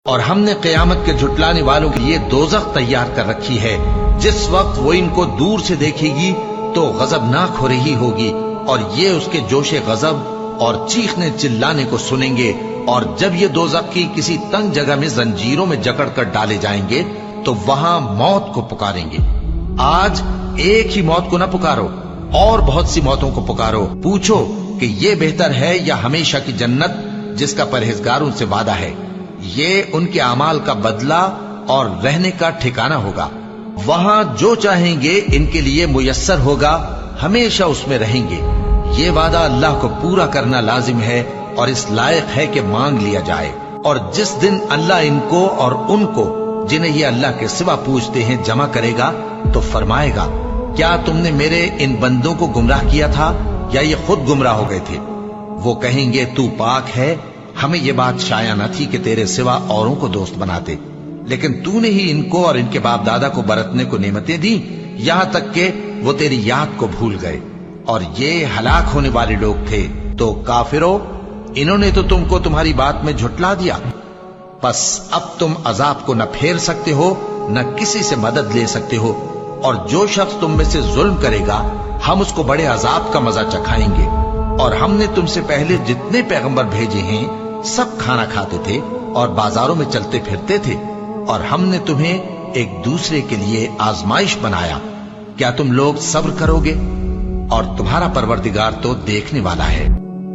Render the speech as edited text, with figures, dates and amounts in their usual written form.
اور ہم نے قیامت کے جھٹلانے والوں کے لیے دوزخ تیار کر رکھی ہے، جس وقت وہ ان کو دور سے دیکھے گی تو غضبناک ہو رہی ہوگی، اور یہ اس کے جوش غضب اور چیخنے چلانے کو سنیں گے۔ اور جب یہ دوزخ کی کسی تنگ جگہ میں زنجیروں میں جکڑ کر ڈالے جائیں گے تو وہاں موت کو پکاریں گے۔ آج ایک ہی موت کو نہ پکارو، اور بہت سی موتوں کو پکارو، پوچھو کہ یہ بہتر ہے یا ہمیشہ کی جنت جس کا پرہیزگاروں سے وعدہ ہے۔ یہ ان کے اعمال کا بدلہ اور رہنے کا ٹھکانہ ہوگا، وہاں جو چاہیں گے ان کے لیے میسر ہوگا، ہمیشہ اس میں رہیں گے۔ یہ وعدہ اللہ کو پورا کرنا لازم ہے اور اس لائق ہے کہ مانگ لیا جائے۔ اور جس دن اللہ ان کو اور ان کو جنہیں یہ اللہ کے سوا پوچھتے ہیں جمع کرے گا تو فرمائے گا، کیا تم نے میرے ان بندوں کو گمراہ کیا تھا یا یہ خود گمراہ ہو گئے تھے؟ وہ کہیں گے تو پاک ہے، ہمیں یہ بات شایع نہ تھی کہ تیرے سوا اوروں کو دوست بناتے، لیکن تو نے ہی ان کو اور ان کے باپ دادا کو برتنے کو نعمتیں دی، یہاں تک کہ وہ تیری یاد کو بھول گئے، اور یہ ہلاک ہونے والے لوگ تھے۔ تو کافرو، انہوں نے تو تم کو تمہاری بات میں جھٹلا دیا، بس اب تم عذاب کو نہ پھیر سکتے ہو، نہ کسی سے مدد لے سکتے ہو، اور جو شخص تم میں سے ظلم کرے گا ہم اس کو بڑے عذاب کا مزہ چکھائیں گے۔ اور ہم نے تم سے پہلے جتنے پیغمبر بھیجے ہیں سب کھانا کھاتے تھے اور بازاروں میں چلتے پھرتے تھے، اور ہم نے تمہیں ایک دوسرے کے لیے آزمائش بنایا، کیا تم لوگ صبر کرو گے؟ اور تمہارا پروردگار تو دیکھنے والا ہے۔